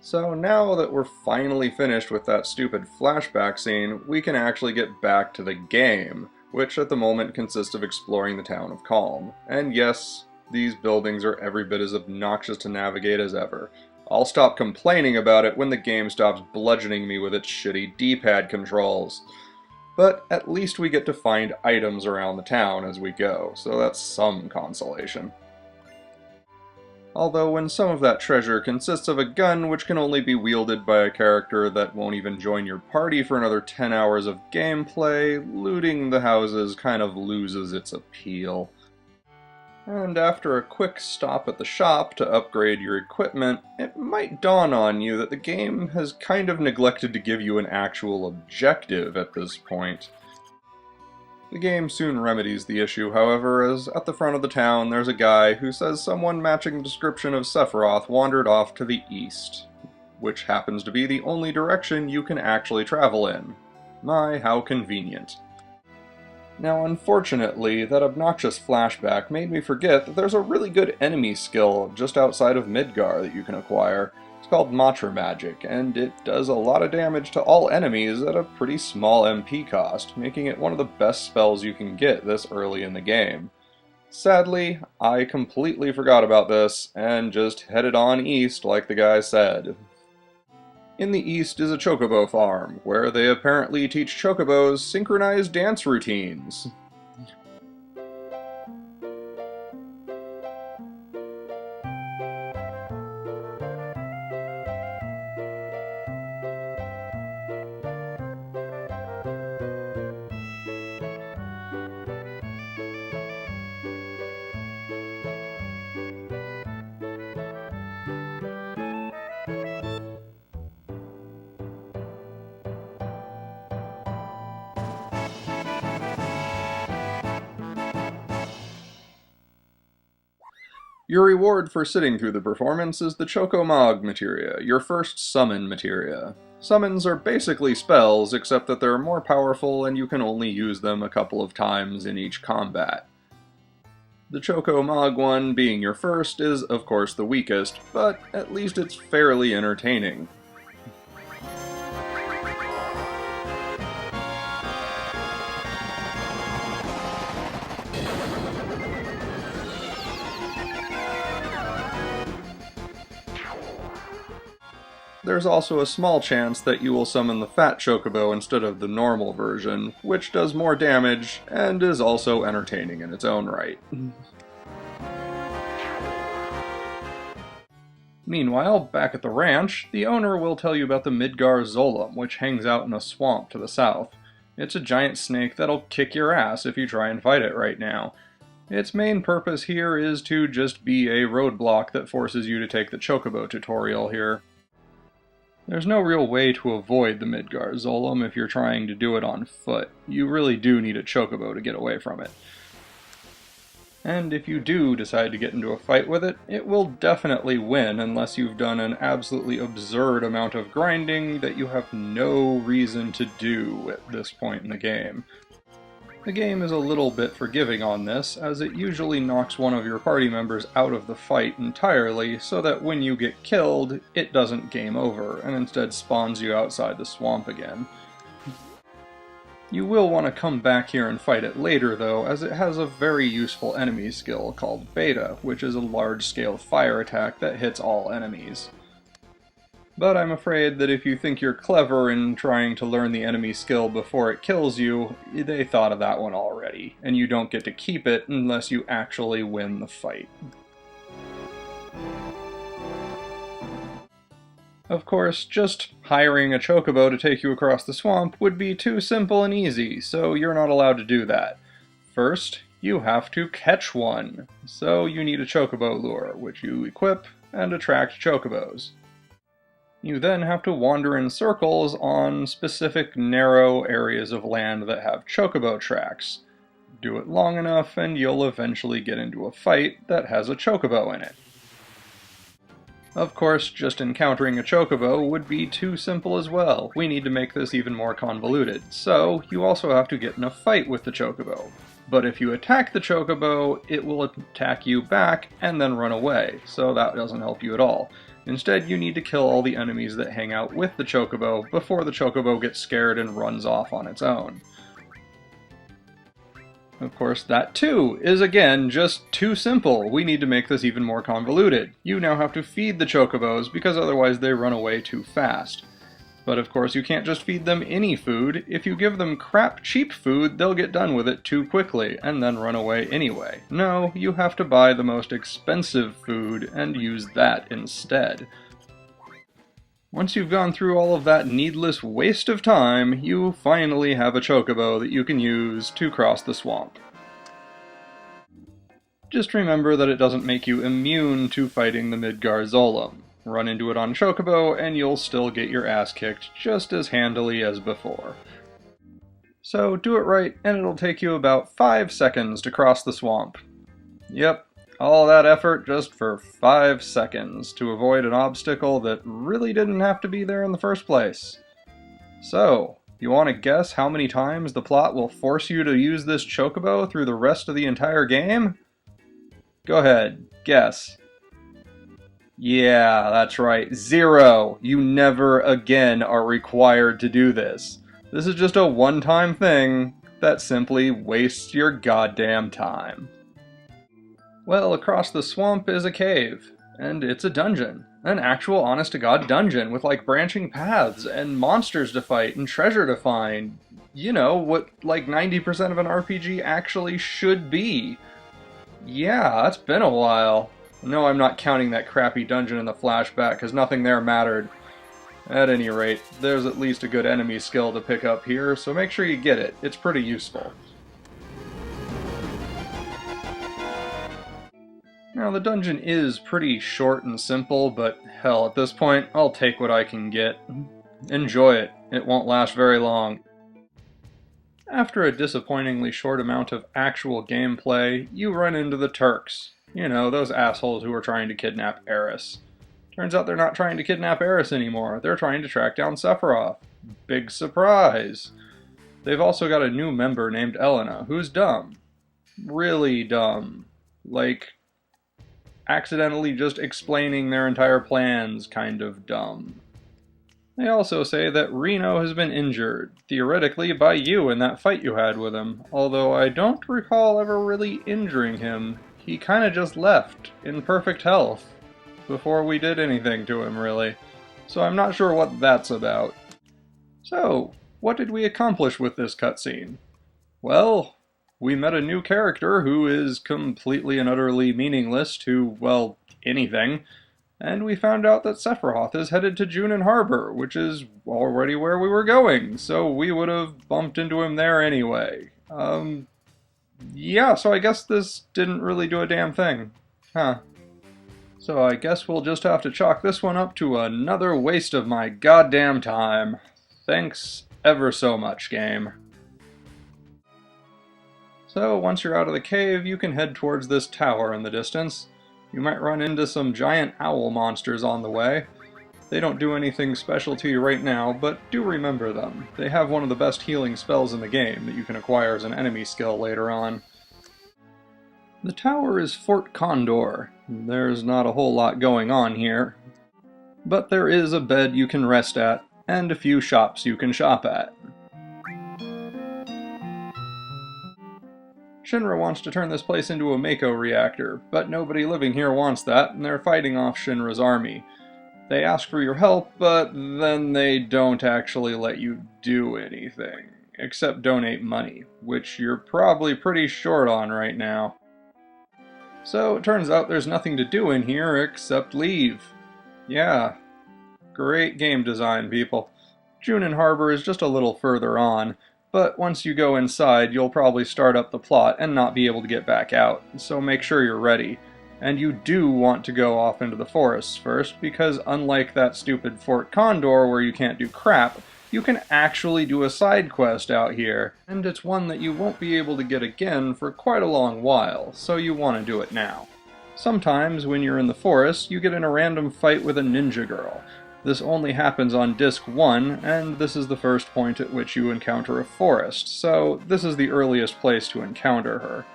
So now that we're finally finished with that stupid flashback scene, we can actually get back to the game, which at the moment consists of exploring the town of Calm. And yes, these buildings are every bit as obnoxious to navigate as ever. I'll stop complaining about it when the game stops bludgeoning me with its shitty D-pad controls. But at least we get to find items around the town as we go, so that's some consolation. Although when some of that treasure consists of a gun which can only be wielded by a character that won't even join your party for another 10 hours of gameplay, looting the houses kind of loses its appeal. And after a quick stop at the shop to upgrade your equipment, it might dawn on you that the game has kind of neglected to give you an actual objective at this point. The game soon remedies the issue, however, as at the front of the town there's a guy who says someone matching the description of Sephiroth wandered off to the east, which happens to be the only direction you can actually travel in. My, how convenient. Now, unfortunately, that obnoxious flashback made me forget that there's a really good enemy skill just outside of Midgar that you can acquire. It's called Matra Magic, and it does a lot of damage to all enemies at a pretty small MP cost, making it one of the best spells you can get this early in the game. Sadly, I completely forgot about this, and just headed on east like the guy said. In the east is a chocobo farm, where they apparently teach chocobos synchronized dance routines. Your reward for sitting through the performance is the Chocomog materia, your first summon materia. Summons are basically spells, except that they're more powerful and you can only use them a couple of times in each combat. The Chocomog one, being your first, is of course the weakest, but at least it's fairly entertaining. There's also a small chance that you will summon the Fat Chocobo instead of the normal version, which does more damage and is also entertaining in its own right. Meanwhile, back at the ranch, the owner will tell you about the Midgar Zolom, which hangs out in a swamp to the south. It's a giant snake that'll kick your ass if you try and fight it right now. Its main purpose here is to just be a roadblock that forces you to take the Chocobo tutorial here. There's no real way to avoid the Midgar Zolom if you're trying to do it on foot. You really do need a Chocobo to get away from it. And if you do decide to get into a fight with it, it will definitely win unless you've done an absolutely absurd amount of grinding that you have no reason to do at this point in the game. The game is a little bit forgiving on this, as it usually knocks one of your party members out of the fight entirely, so that when you get killed, it doesn't game over, and instead spawns you outside the swamp again. You will want to come back here and fight it later though, as it has a very useful enemy skill called Beta, which is a large-scale fire attack that hits all enemies. But I'm afraid that if you think you're clever in trying to learn the enemy skill before it kills you, they thought of that one already, and you don't get to keep it unless you actually win the fight. Of course, just hiring a chocobo to take you across the swamp would be too simple and easy, so you're not allowed to do that. First, you have to catch one, so you need a chocobo lure, which you equip and attract chocobos. You then have to wander in circles on specific narrow areas of land that have chocobo tracks. Do it long enough and you'll eventually get into a fight that has a chocobo in it. Of course, just encountering a chocobo would be too simple as well. We need to make this even more convoluted, so you also have to get in a fight with the chocobo. But if you attack the chocobo, it will attack you back and then run away, so that doesn't help you at all. Instead, you need to kill all the enemies that hang out with the chocobo before the chocobo gets scared and runs off on its own. Of course, that too is again just too simple. We need to make this even more convoluted. You now have to feed the chocobos because otherwise they run away too fast. But of course you can't just feed them any food. If you give them crap cheap food, they'll get done with it too quickly and then run away anyway. No, you have to buy the most expensive food and use that instead. Once you've gone through all of that needless waste of time, you finally have a chocobo that you can use to cross the swamp. Just remember that it doesn't make you immune to fighting the Midgar Zolom. Run into it on chocobo and you'll still get your ass kicked just as handily as before. So do it right and it'll take you about 5 seconds to cross the swamp. Yep. All that effort just for 5 seconds to avoid an obstacle that really didn't have to be there in the first place. So, you want to guess how many times the plot will force you to use this chocobo through the rest of the entire game? Go ahead, guess. Yeah, that's right, 0! You never again are required to do this. This is just a one-time thing that simply wastes your goddamn time. Well, across the swamp is a cave, and it's a dungeon. An actual honest-to-God dungeon with, like, branching paths, and monsters to fight, and treasure to find. You know, what, like, 90% of an RPG actually should be. Yeah, it's been a while. No, I'm not counting that crappy dungeon in the flashback, because nothing there mattered. At any rate, there's at least a good enemy skill to pick up here, so make sure you get it. It's pretty useful. Now, the dungeon is pretty short and simple, but hell, at this point, I'll take what I can get. Enjoy it. It won't last very long. After a disappointingly short amount of actual gameplay, you run into the Turks. You know, those assholes who are trying to kidnap Eris. Turns out they're not trying to kidnap Eris anymore. They're trying to track down Sephiroth. Big surprise! They've also got a new member named Elena, who's dumb. Really dumb. Like, accidentally just explaining their entire plans kind of dumb. They also say that Reno has been injured, theoretically by you in that fight you had with him, although I don't recall ever really injuring him. He kinda just left, in perfect health, before we did anything to him, really. So I'm not sure what that's about. So, what did we accomplish with this cutscene? Well, we met a new character who is completely and utterly meaningless to, well, anything, and we found out that Sephiroth is headed to Junin Harbor, which is already where we were going, so we would have bumped into him there anyway. Yeah, so I guess this didn't really do a damn thing. Huh. So I guess we'll just have to chalk this one up to another waste of my goddamn time. Thanks ever so much, game. So once you're out of the cave, you can head towards this tower in the distance. You might run into some giant owl monsters on the way. They don't do anything special to you right now, but do remember them. They have one of the best healing spells in the game that you can acquire as an enemy skill later on. The tower is Fort Condor. There's not a whole lot going on here, but there is a bed you can rest at, and a few shops you can shop at. Shinra wants to turn this place into a Mako reactor, but nobody living here wants that, and they're fighting off Shinra's army. They ask for your help, but then they don't actually let you do anything, except donate money, which you're probably pretty short on right now. So it turns out there's nothing to do in here except leave. Yeah, great game design, people. Junin Harbor is just a little further on, but once you go inside, you'll probably start up the plot and not be able to get back out, so make sure you're ready. And you do want to go off into the forests first, because unlike that stupid Fort Condor where you can't do crap, you can actually do a side quest out here, and it's one that you won't be able to get again for quite a long while, so you want to do it now. Sometimes, when you're in the forest, you get in a random fight with a ninja girl. This only happens on Disc 1, and this is the first point at which you encounter a forest, so this is the earliest place to encounter her.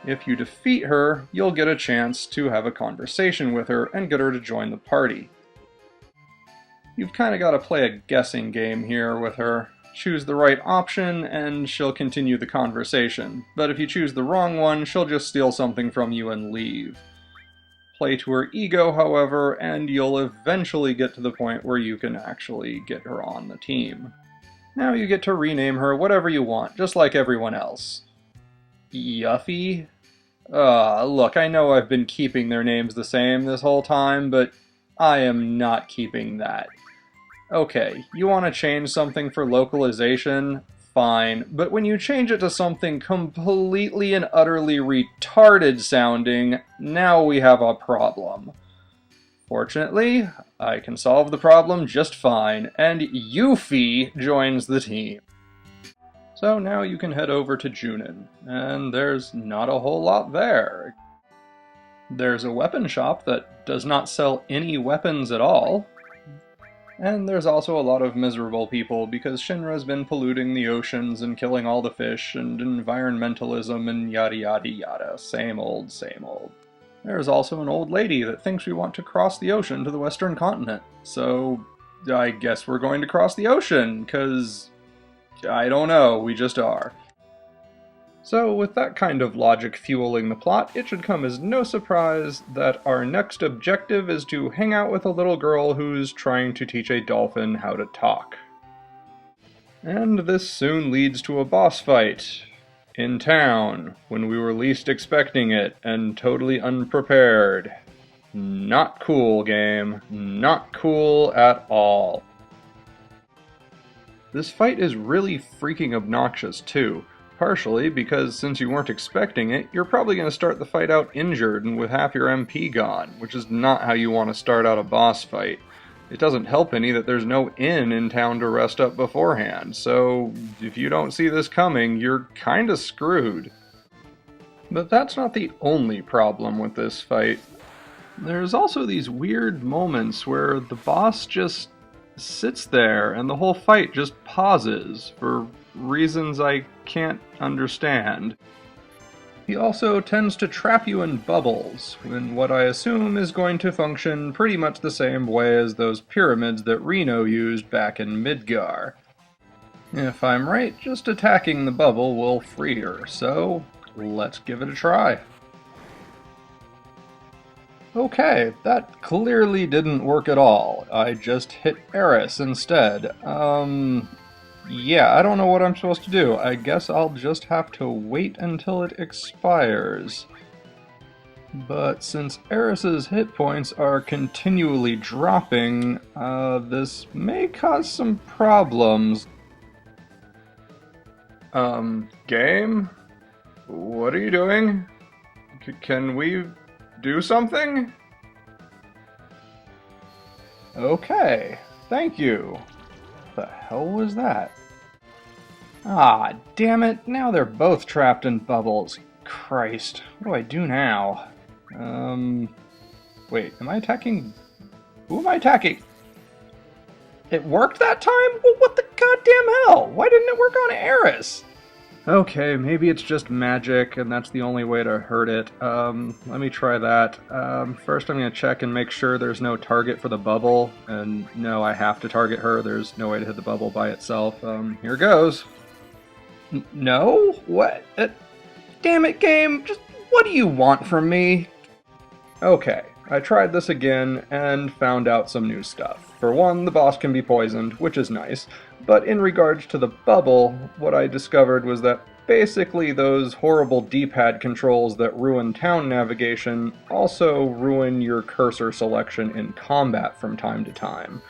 If you defeat her, you'll get a chance to have a conversation with her and get her to join the party. You've kind of got to play a guessing game here with her. Choose the right option and she'll continue the conversation, but if you choose the wrong one, she'll just steal something from you and leave. Play to her ego, however, and you'll eventually get to the point where you can actually get her on the team. Now you get to rename her whatever you want, just like everyone else. Yuffie? Look, I know I've been keeping their names the same this whole time, but I am not keeping that. Okay, you want to change something for localization? Fine, but when you change it to something completely and utterly retarded sounding, now we have a problem. Fortunately, I can solve the problem just fine, and Yuffie joins the team. So now you can head over to Junin, and there's not a whole lot there. There's a weapon shop that does not sell any weapons at all. And there's also a lot of miserable people because Shinra's been polluting the oceans and killing all the fish and environmentalism and yada yada yada. Same old, same old. There's also an old lady that thinks we want to cross the ocean to the western continent. So I guess we're going to cross the ocean, because I don't know, we just are. So, with that kind of logic fueling the plot, it should come as no surprise that our next objective is to hang out with a little girl who's trying to teach a dolphin how to talk. And this soon leads to a boss fight. In town, when we were least expecting it, and totally unprepared. Not cool, game. Not cool at all. This fight is really freaking obnoxious, too. Partially because since you weren't expecting it, you're probably going to start the fight out injured and with half your MP gone, which is not how you want to start out a boss fight. It doesn't help any that there's no inn in town to rest up beforehand, so if you don't see this coming, you're kinda screwed. But that's not the only problem with this fight. There's also these weird moments where the boss just sits there and the whole fight just pauses for reasons I can't understand. He also tends to trap you in bubbles, in what I assume is going to function pretty much the same way as those pyramids that Reno used back in Midgar. If I'm right, just attacking the bubble will free her, so let's give it a try. Okay, that clearly didn't work at all. I just hit Eris instead. Yeah, I don't know what I'm supposed to do. I guess I'll just have to wait until it expires. But since Eris's hit points are continually dropping, this may cause some problems. Game? What are you doing? Can we do something? Okay, thank you. What the hell was that? Ah, damn it, now they're both trapped in bubbles. Christ, what do I do now? Wait, am I attacking? Who am I attacking? It worked that time? Well, what the goddamn hell? Why didn't it work on Eris? Okay, maybe it's just magic, and that's the only way to hurt it. Let me try that. First I'm gonna check and make sure there's no target for the bubble, and no, I have to target her. There's no way to hit the bubble by itself. Here goes. No? What? Damn it, game! Just what do you want from me? Okay, I tried this again and found out some new stuff. For one, the boss can be poisoned, which is nice, but in regards to the bubble, what I discovered was that basically those horrible D-pad controls that ruin town navigation also ruin your cursor selection in combat from time to time.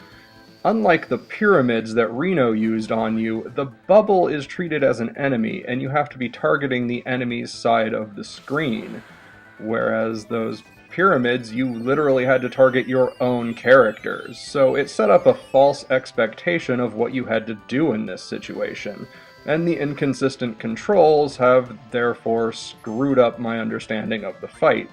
Unlike the pyramids that Reno used on you, the bubble is treated as an enemy, and you have to be targeting the enemy's side of the screen. Whereas those pyramids, you literally had to target your own characters, so it set up a false expectation of what you had to do in this situation, and the inconsistent controls have therefore screwed up my understanding of the fight.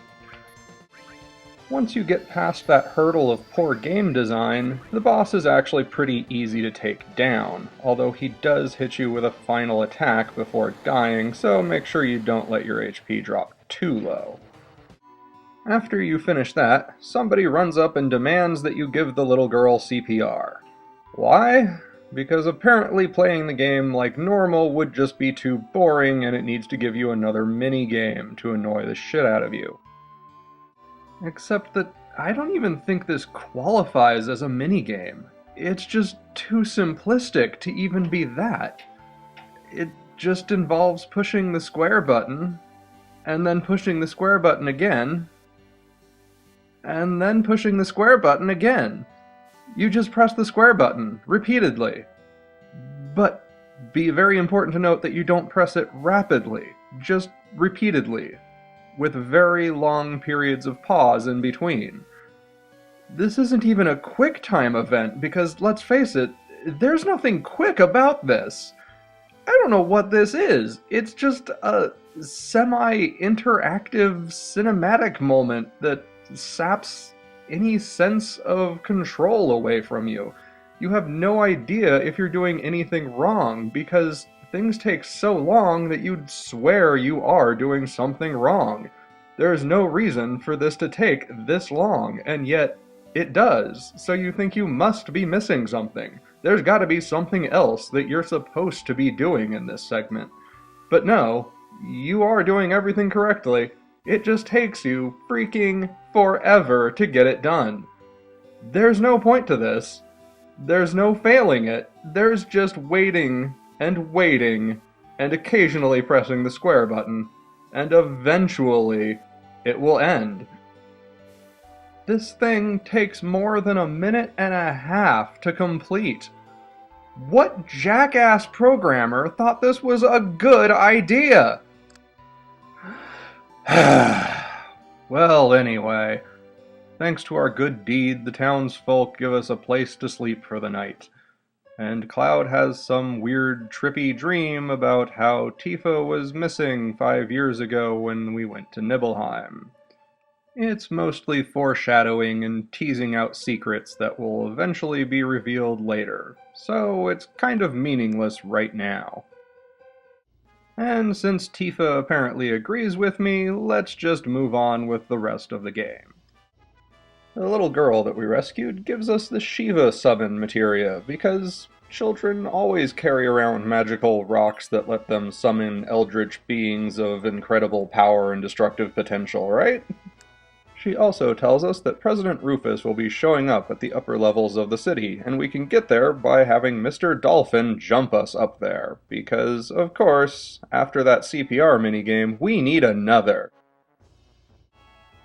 Once you get past that hurdle of poor game design, the boss is actually pretty easy to take down, although he does hit you with a final attack before dying, so make sure you don't let your HP drop too low. After you finish that, somebody runs up and demands that you give the little girl CPR. Why? Because apparently playing the game like normal would just be too boring and it needs to give you another mini-game to annoy the shit out of you. Except that I don't even think this qualifies as a minigame. It's just too simplistic to even be that. It just involves pushing the square button, and then pushing the square button again, and then pushing the square button again. You just press the square button repeatedly. But be very important to note that you don't press it rapidly, just repeatedly, with very long periods of pause in between. This isn't even a quick time event because, let's face it, there's nothing quick about this. I don't know what this is. It's just a semi-interactive cinematic moment that saps any sense of control away from you. You have no idea if you're doing anything wrong because things take so long that you'd swear you are doing something wrong. There's no reason for this to take this long, and yet it does, so you think you must be missing something. There's gotta be something else that you're supposed to be doing in this segment. But no, you are doing everything correctly. It just takes you freaking forever to get it done. There's no point to this. There's no failing it. There's just waiting, and occasionally pressing the square button. And eventually, it will end. This thing takes more than a minute and a half to complete. What jackass programmer thought this was a good idea? Well, anyway, thanks to our good deed, the townsfolk give us a place to sleep for the night. And Cloud has some weird, trippy dream about how Tifa was missing 5 years ago when we went to Nibelheim. It's mostly foreshadowing and teasing out secrets that will eventually be revealed later, so it's kind of meaningless right now. And since Tifa apparently agrees with me, let's just move on with the rest of the game. The little girl that we rescued gives us the Shiva summon materia, because children always carry around magical rocks that let them summon eldritch beings of incredible power and destructive potential, right? She also tells us that President Rufus will be showing up at the upper levels of the city, and we can get there by having Mr. Dolphin jump us up there, because, of course, after that CPR minigame, we need another.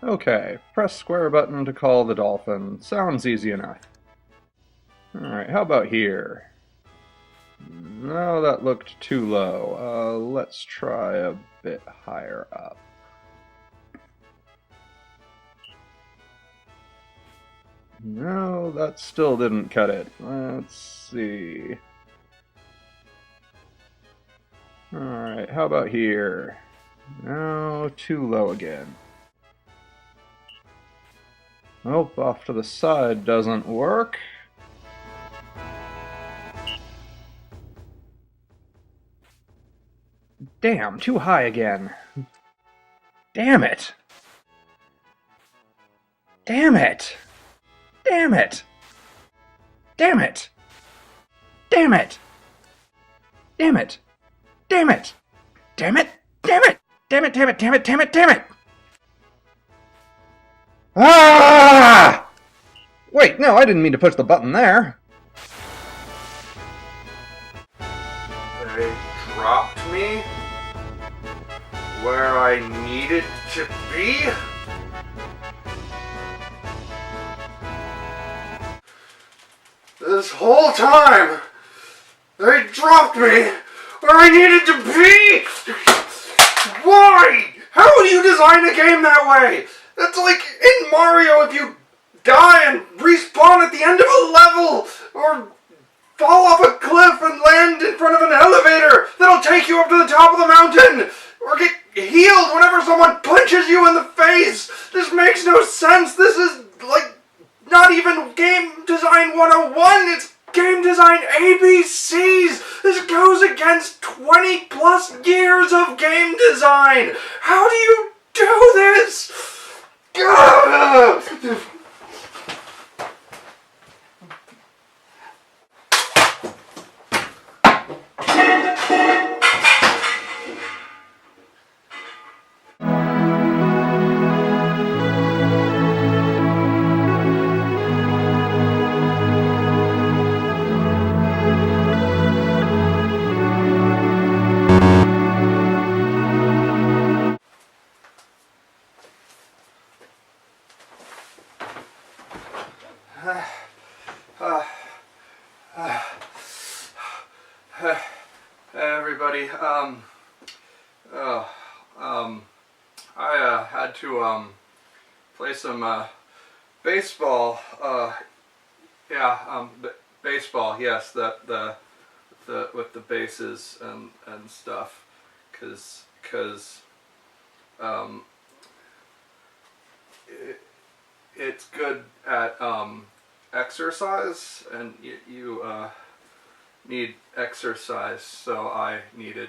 Okay, press square button to call the dolphin. Sounds easy enough. Alright, how about here? No, that looked too low. Let's try a bit higher up. No, that still didn't cut it. Let's see. Alright, how about here? No, too low again. Nope, off to the side doesn't work. Damn, too high again. Damn it! Damn it! Damn it! Damn it! Damn it! Damn it! Damn it! Damn it! Damn it! Damn it! Damn it! Damn it! Damn it! Damn it! Ah! Wait, no, I didn't mean to push the button there. They dropped me where I needed to be? This whole time, they dropped me where I needed to be! Why? How do you design a game that way? That's like in Mario if you die and respawn at the end of a level, or fall off a cliff and land in front of an elevator that'll take you up to the top of the mountain, or get healed whenever someone punches you in the face. This makes no sense. This is like not even game design 101, it's game design ABCs! This goes against 20 plus years of game design! How do you do this? Uh, uh, hey everybody. I had to play some baseball. Baseball. Yes, the with the bases and stuff, cause it's good at exercise, and you need exercise, so I needed.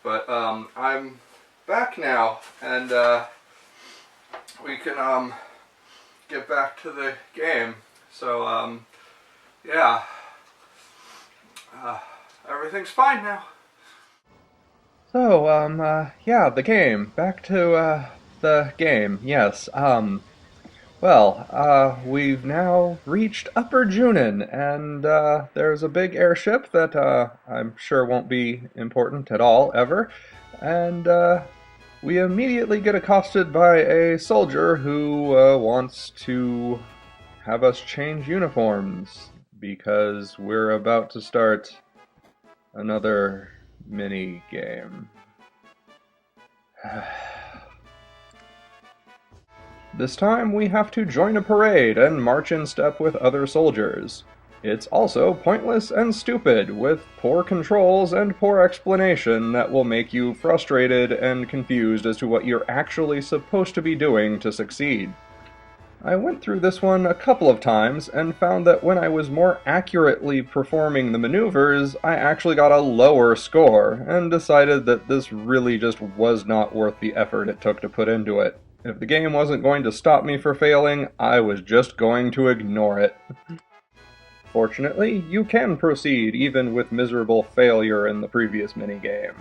But I'm back now, and we can get back to the game. So yeah, everything's fine now. So yeah, the game. Back to the game. Yes. We've now reached Upper Junin, and there's a big airship that I'm sure won't be important at all, ever. And we immediately get accosted by a soldier who wants to have us change uniforms, because we're about to start another mini game. This time we have to join a parade and march in step with other soldiers. It's also pointless and stupid, with poor controls and poor explanation that will make you frustrated and confused as to what you're actually supposed to be doing to succeed. I went through this one a couple of times and found that when I was more accurately performing the maneuvers, I actually got a lower score, and decided that this really just was not worth the effort it took to put into it. If the game wasn't going to stop me for failing, I was just going to ignore it. Fortunately, you can proceed even with miserable failure in the previous minigame.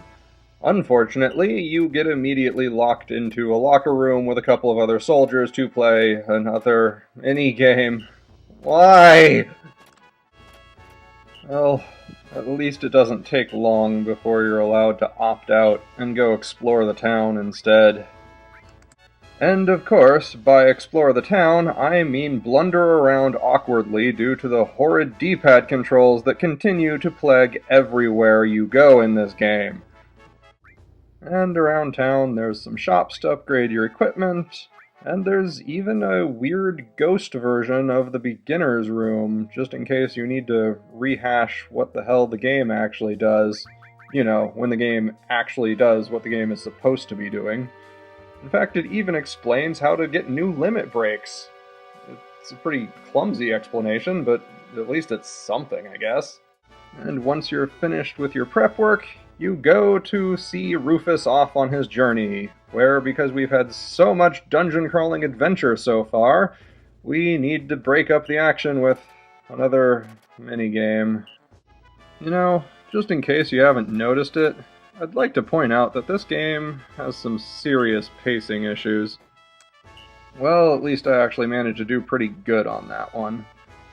Unfortunately, you get immediately locked into a locker room with a couple of other soldiers to play another minigame. Why? Well, at least it doesn't take long before you're allowed to opt out and go explore the town instead. And of course, by explore the town, I mean blunder around awkwardly due to the horrid D-pad controls that continue to plague everywhere you go in this game. And around town there's some shops to upgrade your equipment, and there's even a weird ghost version of the beginner's room, just in case you need to rehash what the hell the game actually does. You know, when the game actually does what the game is supposed to be doing. In fact, it even explains how to get new limit breaks. It's a pretty clumsy explanation, but at least it's something, I guess. And once you're finished with your prep work, you go to see Rufus off on his journey, where, because we've had so much dungeon crawling adventure so far, we need to break up the action with another minigame. You know, just in case you haven't noticed it, I'd like to point out that this game has some serious pacing issues. Well, at least I actually managed to do pretty good on that one.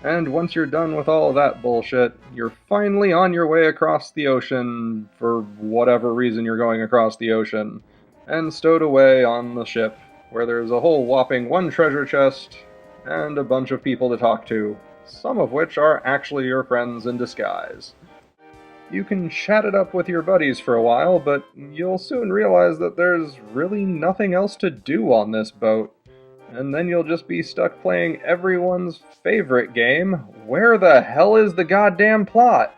And once you're done with all of that bullshit, you're finally on your way across the ocean, for whatever reason you're going across the ocean, and stowed away on the ship, where there's a whole whopping one treasure chest, and a bunch of people to talk to, some of which are actually your friends in disguise. You can chat it up with your buddies for a while, but you'll soon realize that there's really nothing else to do on this boat. And then you'll just be stuck playing everyone's favorite game, Where the hell is the goddamn plot?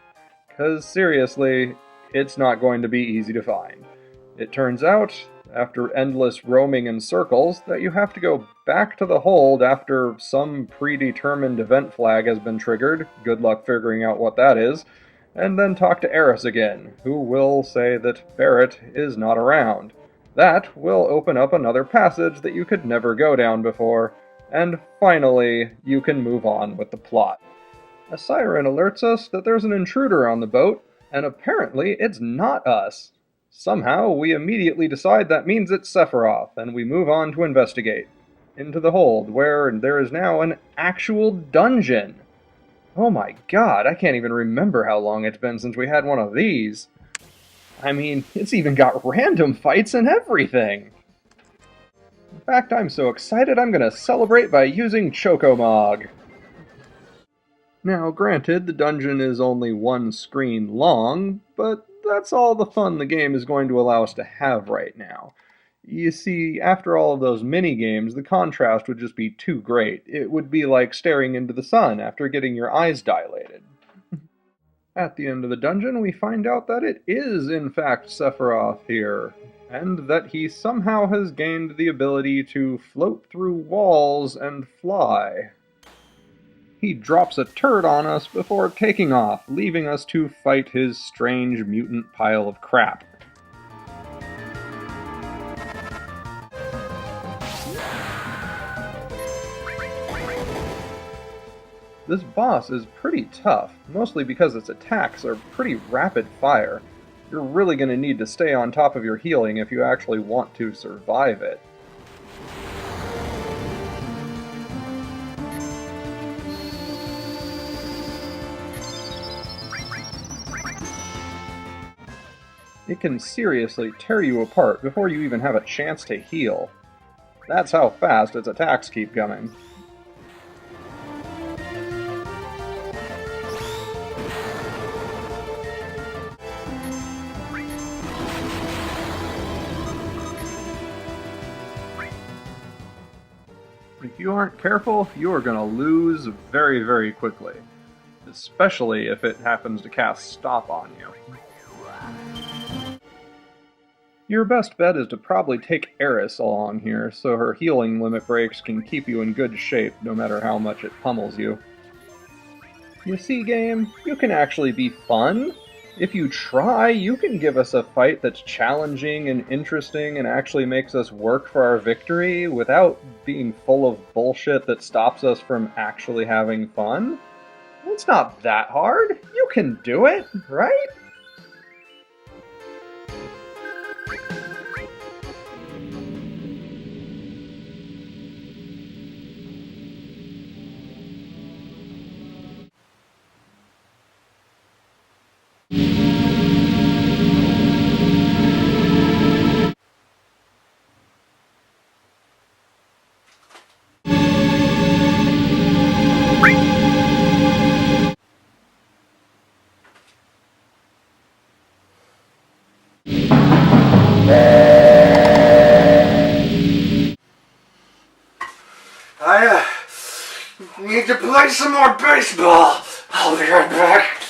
'Cause seriously, it's not going to be easy to find. It turns out, after endless roaming in circles, that you have to go back to the hold after some predetermined event flag has been triggered, good luck figuring out what that is, and then talk to Eris again, who will say that Barrett is not around. That will open up another passage that you could never go down before, and finally, you can move on with the plot. A siren alerts us that there's an intruder on the boat, and apparently it's not us. Somehow, we immediately decide that means it's Sephiroth, and we move on to investigate. Into the hold, where there is now an actual dungeon. Oh my god, I can't even remember how long it's been since we had one of these. I mean, it's even got random fights and everything! In fact, I'm so excited I'm gonna celebrate by using Chocomog. Now, granted, the dungeon is only one screen long, but that's all the fun the game is going to allow us to have right now. You see, after all of those mini-games, the contrast would just be too great. It would be like staring into the sun after getting your eyes dilated. At the end of the dungeon, we find out that it is, in fact, Sephiroth here, and that he somehow has gained the ability to float through walls and fly. He drops a turd on us before taking off, leaving us to fight his strange mutant pile of crap. This boss is pretty tough, mostly because its attacks are pretty rapid fire. You're really going to need to stay on top of your healing if you actually want to survive it. It can seriously tear you apart before you even have a chance to heal. That's how fast its attacks keep coming. If you aren't careful, you are going to lose very, very quickly. Especially if it happens to cast Stop on you. Your best bet is to probably take Eris along here, so her healing limit breaks can keep you in good shape no matter how much it pummels you. You see, game, you can actually be fun. If you try, you can give us a fight that's challenging and interesting and actually makes us work for our victory without being full of bullshit that stops us from actually having fun. It's not that hard. You can do it, right? I need to play some more baseball. I'll be right back.